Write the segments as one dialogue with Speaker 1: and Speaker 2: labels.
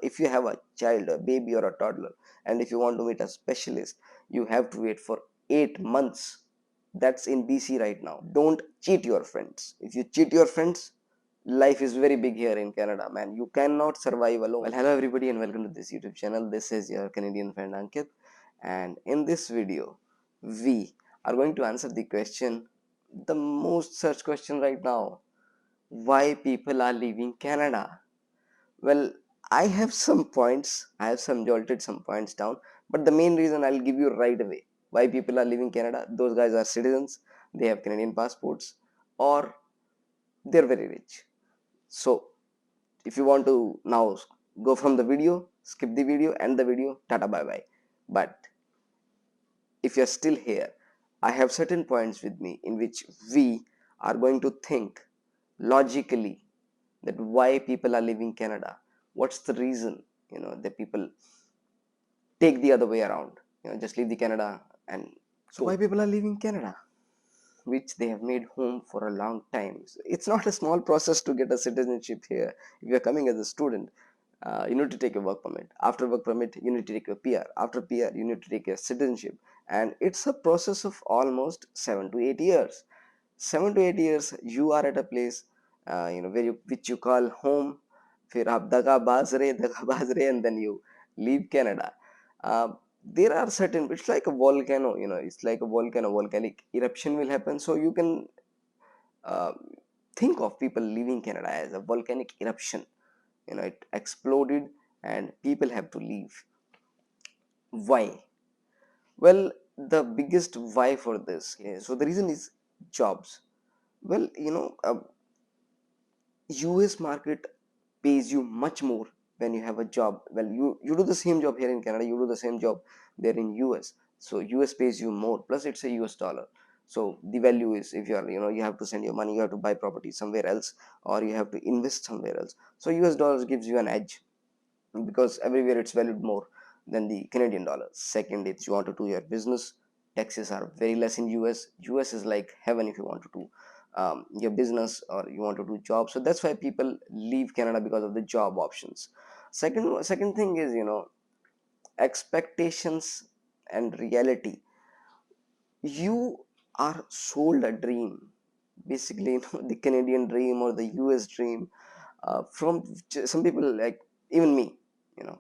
Speaker 1: If you have a child, a baby or a toddler, and if you want to meet a specialist, you have to wait for 8 months. That's in BC right now. Don't cheat your friends. If you cheat your friends, life is very big here in Canada, man. You cannot survive alone. Well, hello everybody and welcome to this YouTube channel. This is your Canadian friend Ankit, and in this video, we are going to answer the question, the most searched question right now: why people are leaving Canada? Well, I have some points. I have some jolted some points down, but the main reason I'll give you right away why people are leaving Canada. Those guys are citizens. They have Canadian passports, or they're very rich. So, if you want to now go from the video, skip the video, end the video, tata bye bye. But if you're still here, I have certain points with me in which we are going to think logically that why people are leaving Canada. What's the reason? That people take the other way around. Just leave the Canada. And so why people are leaving Canada, which they have made home for a long time? So it's not a small process to get a citizenship here. If you're coming as a student, you need to take a work permit. After work permit, you need to take a PR. After PR, you need to take a citizenship. And it's a process of almost 7 to 8 years. 7 to 8 years, you are at a place, where which you call home. फिर आप दगा बाज रहे and then you leave Canada. Uh, there are certain, it's like a volcano, it's like a volcano, volcanic eruption will happen. So you can uh, think of people leaving Canada as a volcanic eruption. It exploded and people have to leave. Why? Well, the biggest why for this, so the reason is jobs. Well, US market pays you much more when you have a job. Well, you do the same job here in Canada, you do the same job there in US. So US pays you more, plus it's a US dollar. So the value is, if you are, you have to send your money, you have to buy property somewhere else, or you have to invest somewhere else. So US dollars gives you an edge, because everywhere it's valued more than the Canadian dollar. Second, if you want to do your business, taxes are very less in US. US is like heaven if you want to do your business or you want to do job. So that's why people leave Canada, because of the job options. Second thing is, expectations and reality. You are sold a dream, basically, the Canadian dream or the US dream, from some people, like even me.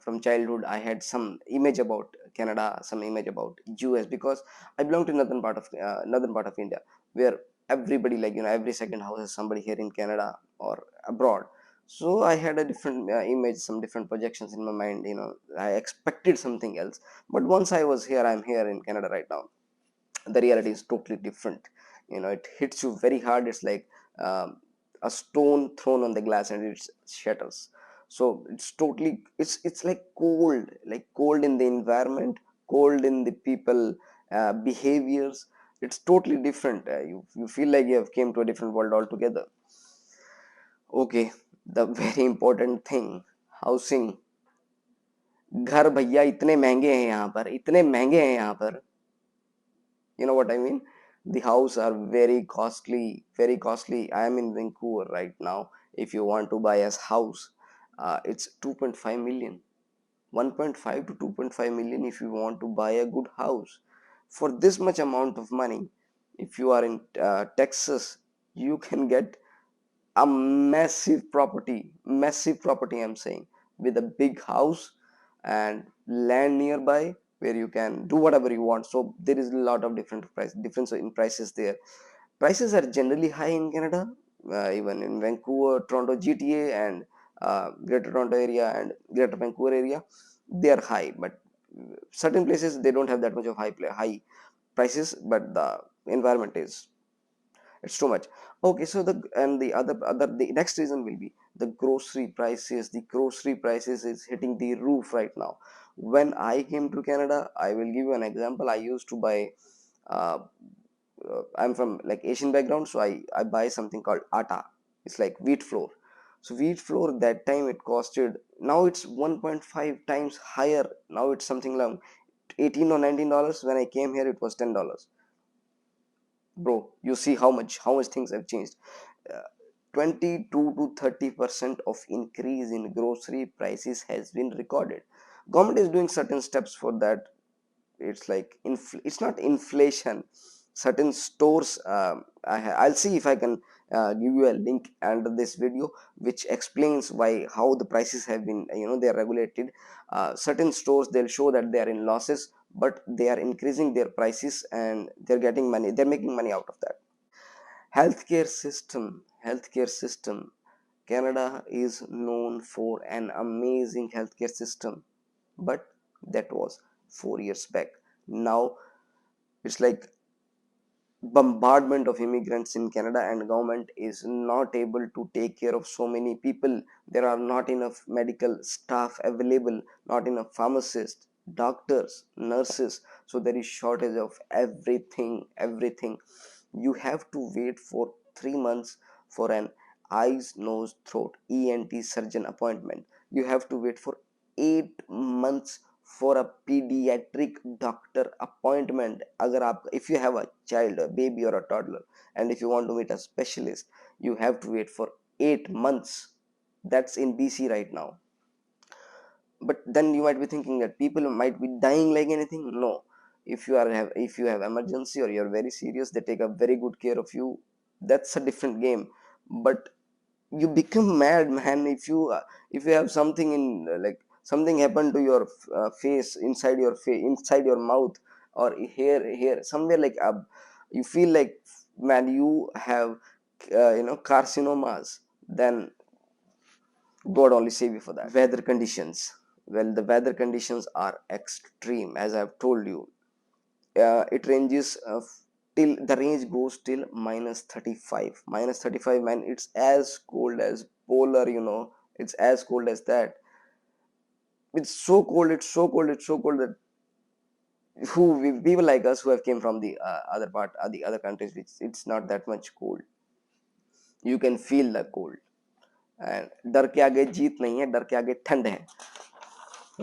Speaker 1: From childhood I had some image about Canada, some image about US, because I belong to northern part of India, where everybody, like, every second house is somebody here in Canada or abroad. So I had a different image, some different projections in my mind. I expected something else, but once I was here, I'm here in Canada right now, the reality is totally different. It hits you very hard. It's like a stone thrown on the glass and it shatters. So it's like cold in the environment, cold in the people behaviors. It's totally different. You feel like you have came to a different world altogether. Okay, the very important thing, housing. घर भैया इतने महंगे हैं यहाँ पर, इतने महंगे हैं यहाँ पर. You know what I mean? The house are very costly, very costly. I am in Vancouver right now. If you want to buy a house, it's 2.5 million. 1.5 to 2.5 million if you want to buy a good house. For this much amount of money, if you are in Texas, you can get a massive property, I'm saying, with a big house and land nearby, where you can do whatever you want. So there is a lot of difference in prices there. Prices are generally high in Canada, even in Vancouver, Toronto, GTA, and Greater Toronto area and Greater Vancouver area. They are high, but certain places they don't have that much of high prices, but the environment is, it's too much. Okay, so the next reason will be the grocery prices. The grocery prices is hitting the roof right now. When I came to Canada, I will give you an example. I used to buy, uh, I'm from like Asian background, so I buy something called atta. It's like wheat flour. So wheat flour, that time it costed, now it's 1.5 times higher. Now it's something like 18 or $19. When I came here, it was $10. Bro, you see how much things have changed. uh, 22 to 30% of increase in grocery prices has been recorded. Government is doing certain steps for that. It's like it's not inflation. Certain stores, I'll see if I can give you a link under this video which explains why how the prices have been, they are regulated. Certain stores, they'll show that they are in losses, but they are increasing their prices and they're getting money, they're making money out of that. Healthcare system, Canada is known for an amazing healthcare system, but that was 4 years back. Now it's like bombardment of immigrants in Canada, and government is not able to take care of so many people. There are not enough medical staff available, not enough pharmacists, doctors, nurses. So there is shortage of everything. You have to wait for 3 months for an eyes, nose, throat, ENT surgeon appointment. You have to wait for 8 months for a pediatric doctor appointment. Agar aap, if you have a child, a baby or a toddler, and if you want to meet a specialist, you have to wait for 8 months. That's in BC right now. But then you might be thinking that people might be dying like anything. No, if you have emergency or you're very serious, they take a very good care of you. That's a different game. But you become mad, man, if you have something in, like something happened to your face, inside your face, inside your mouth, or here somewhere, like you feel like, man, you have carcinomas, then God only save you for that. Weather conditions. Well, the weather conditions are extreme, as I've told you. It ranges till the range goes till -35. -35, man, it's as cold as polar, it's as cold as that. It's so cold, it's so cold that people like us who have came from the other part, the other countries, which it's not that much cold. You can feel the cold. And डर के आगे जीत नहीं है, डर के आगे ठंड है.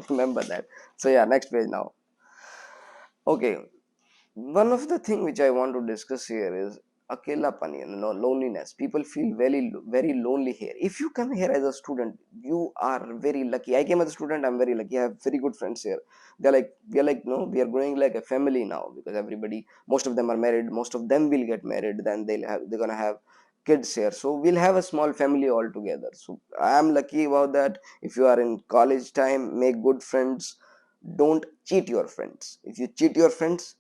Speaker 1: Remember that. So yeah, next page now. Okay, one of the thing which I want to discuss here is akelapan, loneliness. People feel very lonely here. If you come here as a student, you are very lucky. I came as a student, I'm very lucky. I have very good friends here. We are like, no, we are growing like a family now, because everybody, most of them are married, most of them will get married, then they're gonna have kids here, so we'll have a small family all together. So I am lucky about that. If you are in college time, make good friends. Don't cheat your friends. If you cheat your friends,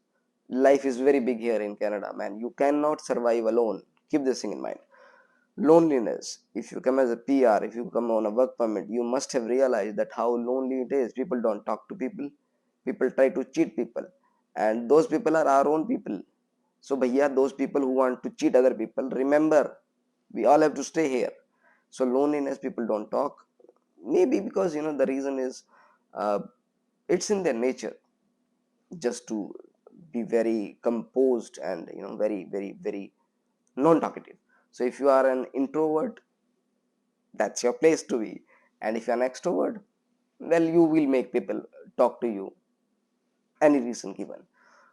Speaker 1: life is very big here in Canada, man. You cannot survive alone. Keep this thing in mind. Loneliness. If you come as a PR, if you come on a work permit, you must have realized that how lonely it is. People don't talk to people. People try to cheat people. And those people are our own people. So, bhaiya, those people who want to cheat other people, remember, we all have to stay here. So, loneliness, people don't talk. Maybe because, the reason is uh, it's in their nature just to be very composed and very non-talkative. So if you are an introvert, that's your place to be. And if you're an extrovert, well, you will make people talk to you, any reason given.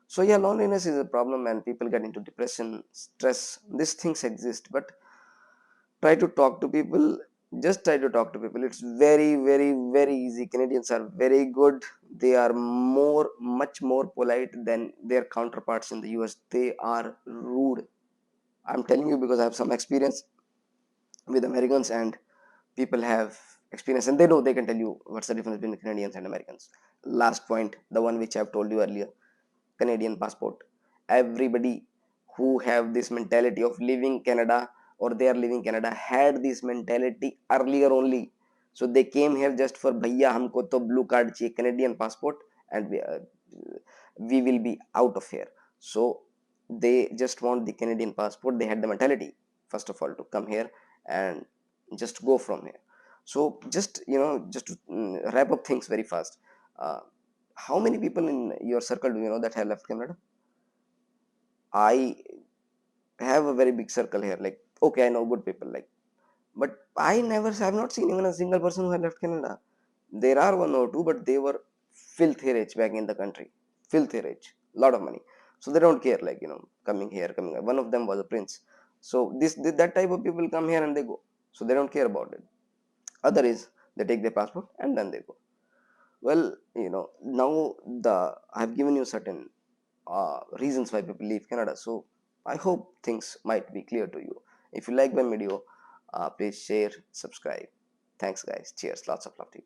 Speaker 1: So yeah, loneliness is a problem and people get into depression, stress. These things exist, but try to talk to people. Just try to talk to people. It's very easy. Canadians are very good. They are much more polite than their counterparts in the US. They are rude. I'm telling you because I have some experience with Americans, and people have experience, and they know, they can tell you what's the difference between Canadians and Americans. Last point, the one which I've told you earlier, Canadian passport. Everybody who have this mentality of leaving Canada, or they are leaving Canada, had this mentality earlier only. So they came here just for bhaiya humko to blue card chahiye, Canadian passport, and we will be out of here. So they just want the Canadian passport. They had the mentality, first of all, to come here and just go from here. So just to wrap up things very fast. Uh, how many people in your circle do you know that have left Canada? I have a very big circle here. Like, okay, I know good people, like, but I never have not seen even a single person who had left Canada. There are one or two, but they were filthy rich back in the country, filthy rich, lot of money. So they don't care, like, coming here, coming. One of them was a prince. So that type of people come here and they go, so they don't care about it. Other is they take their passport and then they go. Well, now the I've given you certain reasons why people leave Canada. So I hope things might be clear to you. If you like my video, please share, subscribe. Thanks guys, cheers, lots of love to you.